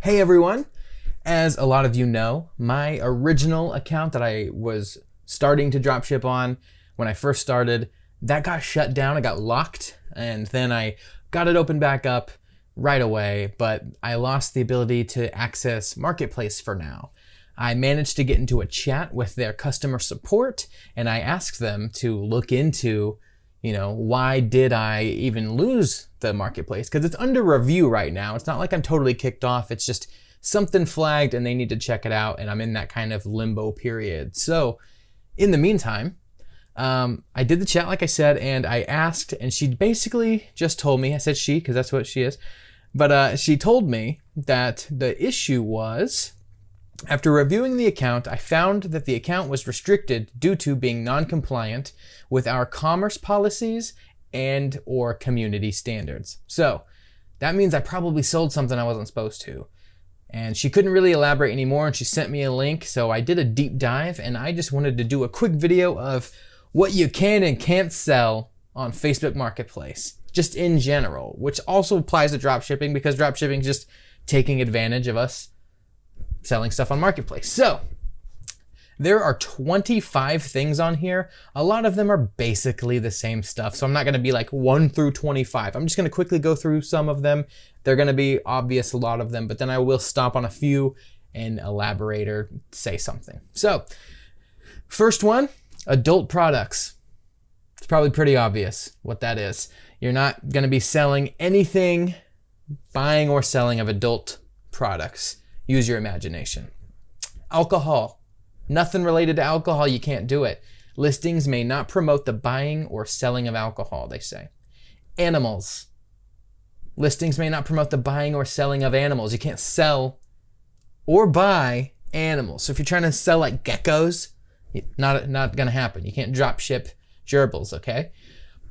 Hey everyone! As a lot of you know, my original account that I was starting to dropship on when I first started, that got shut down, it got locked, and then I got it opened back up right away, but I lost the ability to access Marketplace for now. I managed to get into a chat with their customer support, and I asked them to look into, why did I even lose the Marketplace? Because it's under review right now. It's not like I'm totally kicked off. It's just something flagged and they need to check it out, and I'm in that kind of limbo period. So in the meantime, I did the chat like I said, and I asked, and she basically just told me, I said she because that's what she is, but she told me that the issue was, after reviewing the account, I found that the account was restricted due to being non-compliant with our commerce policies and or community standards. So that means I probably sold something I wasn't supposed to. And she couldn't really elaborate anymore, and she sent me a link, so I did a deep dive, and I just wanted to do a quick video of what you can and can't sell on Facebook Marketplace, just in general, which also applies to dropshipping because dropshipping is just taking advantage of us selling stuff on Marketplace. So there are 25 things on here. A lot of them are basically the same stuff, so I'm not gonna be like 1 through 25. I'm just gonna quickly go through some of them. They're gonna be obvious, a lot of them, but then I will stop on a few and elaborate or say something. So first one, adult products. It's probably pretty obvious what that is. You're not gonna be selling anything, buying or selling of adult products. Use your imagination. Alcohol. Nothing related to alcohol, you can't do it. Listings may not promote the buying or selling of alcohol, they say. Animals. Listings may not promote the buying or selling of animals. You can't sell or buy animals. So if you're trying to sell like geckos, not gonna happen. You can't drop ship gerbils, okay?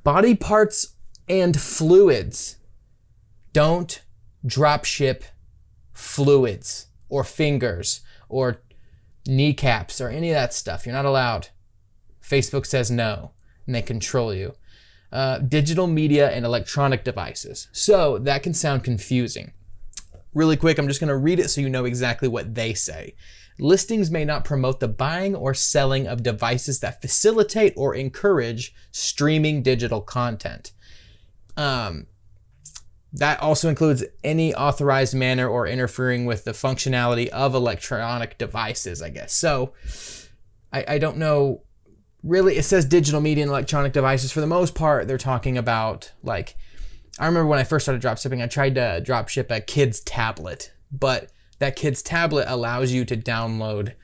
Body parts and fluids. Don't drop ship fluids or fingers or kneecaps or any of that stuff. You're not allowed. Facebook says no, and they control you. Digital media and electronic devices. So that can sound confusing. Really quick, I'm just gonna read it so you know exactly what they say. Listings may not promote the buying or selling of devices that facilitate or encourage streaming digital content. That also includes any authorized manner or interfering with the functionality of electronic devices, I guess. So I don't know, really, it says digital media and electronic devices. For the most part, they're talking about, like, I remember when I first started dropshipping, I tried to dropship a kid's tablet, but that kid's tablet allows you to download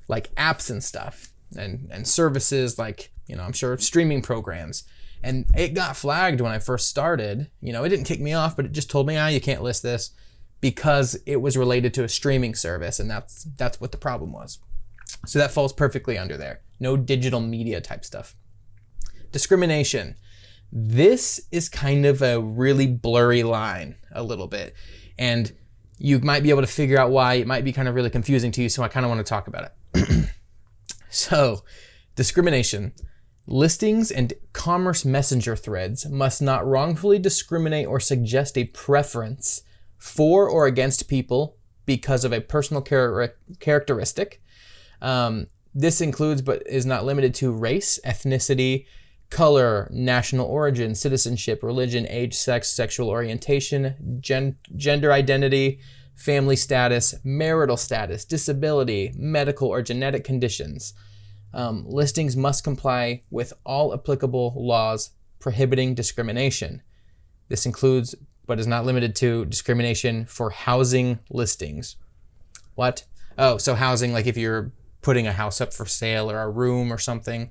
like apps and stuff and services like, I'm sure streaming programs. And it got flagged when I first started. It didn't kick me off, but it just told me, you can't list this because it was related to a streaming service, and that's what the problem was. So that falls perfectly under there. No digital media type stuff. Discrimination. This is kind of a really blurry line a little bit, and you might be able to figure out why. It might be kind of really confusing to you, so I kind of want to talk about it. So, discrimination. Listings and commerce messenger threads must not wrongfully discriminate or suggest a preference for or against people because of a personal characteristic. This includes, but is not limited to, race, ethnicity, color, national origin, citizenship, religion, age, sex, sexual orientation, gender identity, family status, marital status, disability, medical or genetic conditions. Listings must comply with all applicable laws prohibiting discrimination. This includes, but is not limited to, discrimination for housing listings. What? Oh, so housing, like if you're putting a house up for sale or a room or something.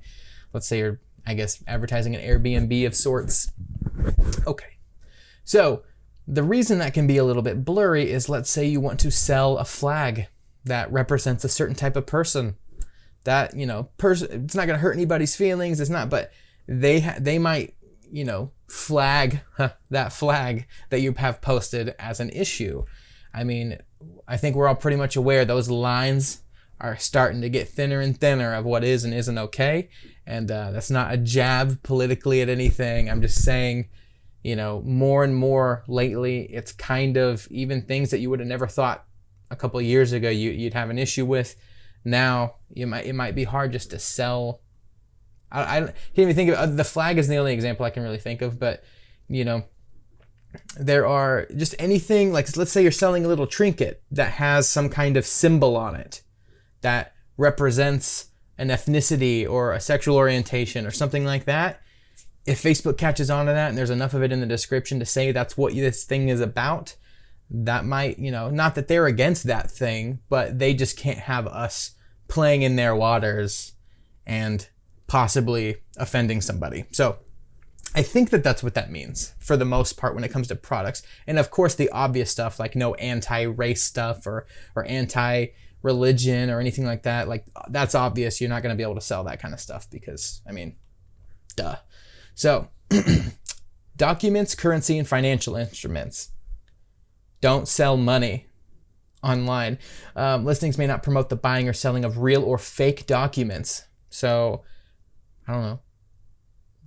Let's say you're, advertising an Airbnb of sorts. Okay. So the reason that can be a little bit blurry is, let's say you want to sell a flag that represents a certain type of person. That, it's not gonna hurt anybody's feelings, it's not, but they might, flag that flag that you have posted as an issue. I think we're all pretty much aware those lines are starting to get thinner and thinner of what is and isn't okay. And that's not a jab politically at anything. I'm just saying, more and more lately, it's kind of even things that you would have never thought a couple of years ago you'd have an issue with. Now it might be hard just to sell. I can't even think of the flag is the only example I can really think of, but there are just anything like, let's say you're selling a little trinket that has some kind of symbol on it that represents an ethnicity or a sexual orientation or something like that. If Facebook catches on to that and there's enough of it in the description to say that's what this thing is about, that might, not that they're against that thing, but they just can't have us playing in their waters and possibly offending somebody. So I think that that's what that means for the most part when it comes to products. And of course the obvious stuff like no anti-race stuff or anti-religion or anything like that, like that's obvious. You're not going to be able to sell that kind of stuff because, duh. So documents, currency, and financial instruments. Don't sell money online. Listings may not promote the buying or selling of real or fake documents. So I don't know.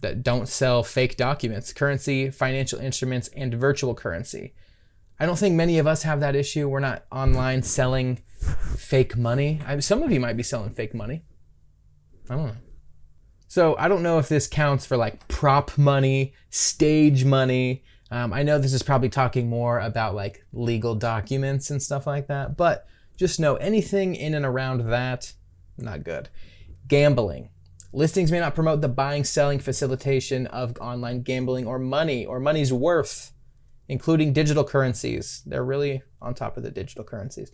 That don't sell fake documents, currency, financial instruments, and virtual currency. I don't think many of us have that issue. We're not online selling fake money. Some of you might be selling fake money. I don't know. So I don't know if this counts for like prop money, stage money. I know this is probably talking more about like legal documents and stuff like that, but just know anything in and around that, not good. Gambling. Listings may not promote the buying, selling, facilitation of online gambling or money's worth, including digital currencies. They're really on top of the digital currencies.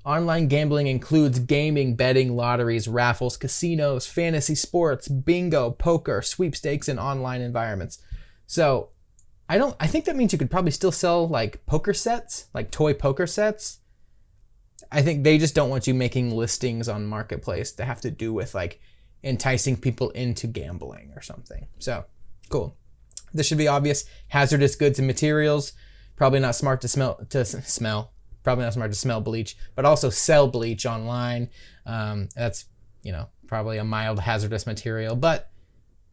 Online gambling includes gaming, betting, lotteries, raffles, casinos, fantasy sports, bingo, poker, sweepstakes, and online environments. So I think that means you could probably still sell like poker sets, like toy poker sets. I think they just don't want you making listings on Marketplace that have to do with like enticing people into gambling or something. So cool. This should be obvious. Hazardous goods and materials. Probably not smart to smell. Probably not smart to smell bleach, but also sell bleach online. That's, probably a mild hazardous material, but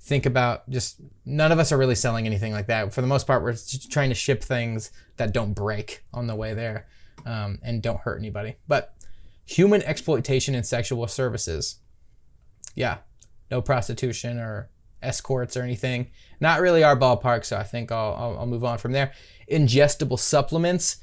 think about just none of us are really selling anything like that. For the most part, we're just trying to ship things that don't break on the way there and don't hurt anybody. But human exploitation and sexual services. Yeah, no prostitution or escorts or anything. Not really our ballpark, so I think I'll move on from there. Ingestible supplements.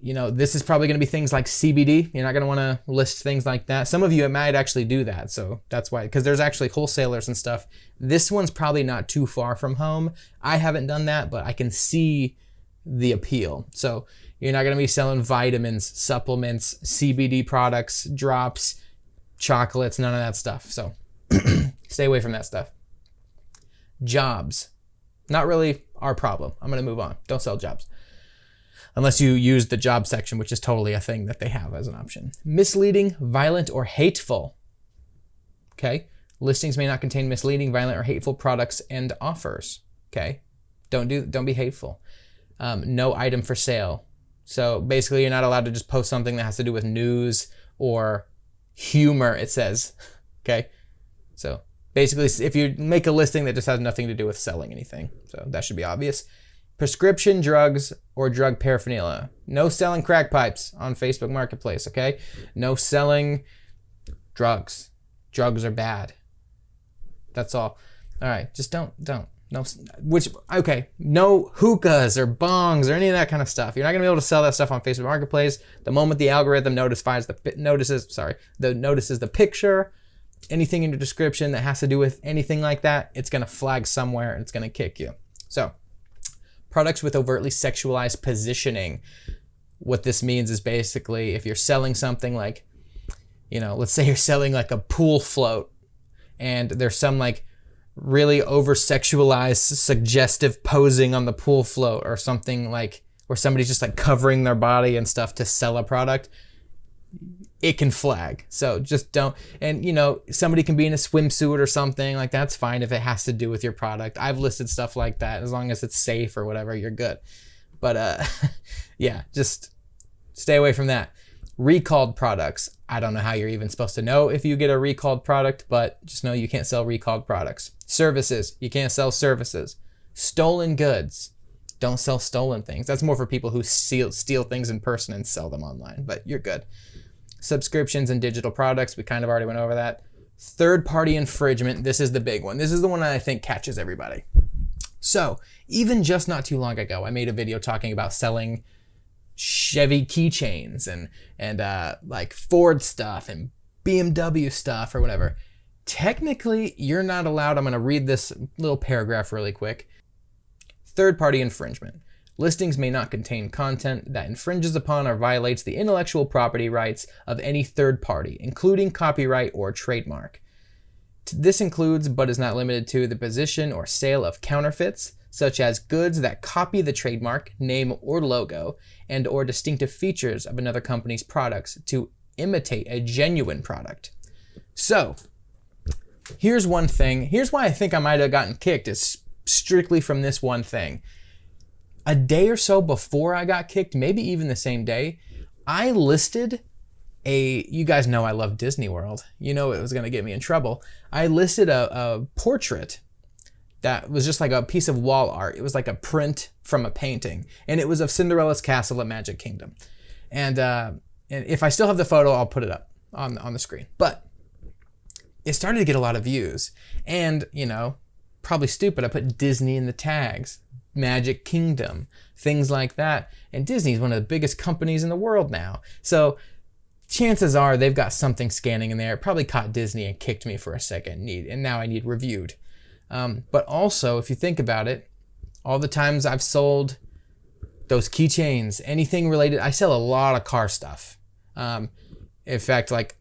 This is probably going to be things like CBD. You're not going to want to list things like that. Some of you, it might actually do that. So that's why, because there's actually wholesalers and stuff. This one's probably not too far from home. I haven't done that, but I can see the appeal. So you're not going to be selling vitamins, supplements, CBD products, drops, chocolates, none of that stuff. So stay away from that stuff. Jobs. Not really our problem. I'm going to move on. Don't sell jobs. Unless you use the job section, which is totally a thing that they have as an option. Misleading, violent, or hateful. Okay. Listings may not contain misleading, violent, or hateful products and offers. Okay. Don't be hateful. No item for sale. So basically you're not allowed to just post something that has to do with news or humor, it says. Okay. So basically if you make a listing that just has nothing to do with selling anything. So that should be obvious. Prescription drugs or drug paraphernalia. No selling crack pipes on Facebook Marketplace, okay? No selling drugs. Drugs are bad. That's all. All right, just don't. No, no hookahs or bongs or any of that kind of stuff. You're not gonna be able to sell that stuff on Facebook Marketplace. The moment the algorithm notices the picture, anything in your description that has to do with anything like that, it's gonna flag somewhere and it's gonna kick you. So, products with overtly sexualized positioning. What this means is basically if you're selling something like, let's say you're selling like a pool float and there's some like really over-sexualized, suggestive posing on the pool float or something like where somebody's just like covering their body and stuff to sell a product, it can flag. So just don't, and somebody can be in a swimsuit or something, like that's fine if it has to do with your product. I've listed stuff like that. As long as it's safe or whatever, you're good. But yeah, just stay away from that. Recalled products. I don't know how you're even supposed to know if you get a recalled product, but just know you can't sell recalled products. Services. You can't sell services. Stolen goods. Don't sell stolen things. That's more for people who steal things in person and sell them online, but you're good. Subscriptions and digital products, we kind of already went over that. Third-party infringement, this is the big one. This is the one that I think catches everybody. So, even just not too long ago, I made a video talking about selling Chevy keychains and like Ford stuff and BMW stuff or whatever. Technically, you're not allowed. I'm going to read this little paragraph really quick. Third-party infringement. Listings may not contain content that infringes upon or violates the intellectual property rights of any third party, including copyright or trademark. This includes, but is not limited to, the possession or sale of counterfeits, such as goods that copy the trademark, name, or logo, and or distinctive features of another company's products to imitate a genuine product. So, here's one thing. Here's why I think I might have gotten kicked, is strictly from this one thing. A day or so before I got kicked, maybe even the same day, I listed you guys know I love Disney World. You know it was going to get me in trouble. I listed a portrait that was just like a piece of wall art. It was like a print from a painting, and it was of Cinderella's castle at Magic Kingdom. And if I still have the photo, I'll put it up on the screen. But it started to get a lot of views, and you know, probably stupid, I put Disney in the tags, Magic Kingdom, things like that. And Disney's one of the biggest companies in the world now. So chances are they've got something scanning in there. It probably caught Disney and kicked me for a second, and now I need reviewed. But also, if you think about it, all the times I've sold those keychains, anything related, I sell a lot of car stuff. In fact, like,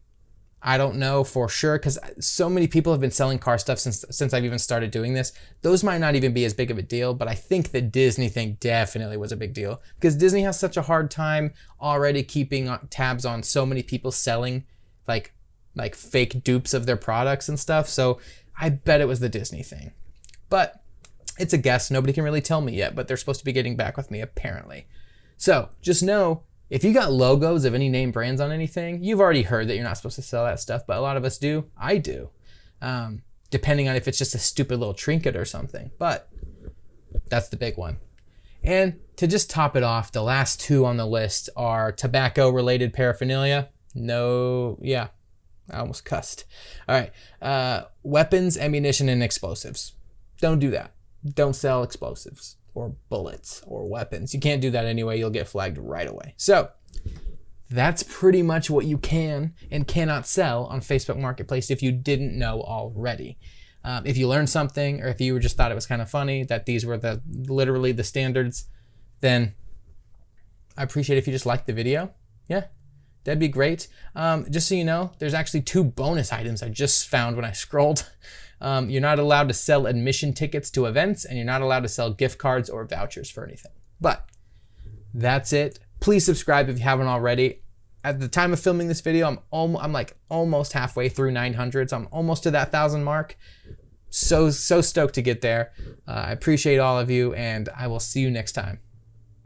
I don't know for sure, because so many people have been selling car stuff since I've even started doing this. Those might not even be as big of a deal, but I think the Disney thing definitely was a big deal, because Disney has such a hard time already keeping tabs on so many people selling like fake dupes of their products and stuff. So I bet it was the Disney thing. But it's a guess. Nobody can really tell me yet, but they're supposed to be getting back with me apparently. So just know, if you got logos of any name brands on anything, you've already heard that you're not supposed to sell that stuff, but a lot of us do. I do. Depending on if it's just a stupid little trinket or something, but that's the big one. And to just top it off, the last two on the list are tobacco-related paraphernalia. No, yeah, I almost cussed. All right, weapons, ammunition, and explosives. Don't do that. Don't sell explosives or bullets or weapons. You can't do that anyway. You'll get flagged right away. So that's pretty much what you can and cannot sell on Facebook Marketplace if you didn't know already. If you learned something, or if you just thought it was kind of funny that these were literally the standards, then I appreciate if you just liked the video. Yeah, that'd be great. Just so you know, there's actually 2 bonus items I just found when I scrolled. You're not allowed to sell admission tickets to events, and you're not allowed to sell gift cards or vouchers for anything. But that's it. Please subscribe if you haven't already. At the time of filming this video, I'm like almost halfway through 900, so I'm almost to that 1,000 mark. So stoked to get there. I appreciate all of you, and I will see you next time.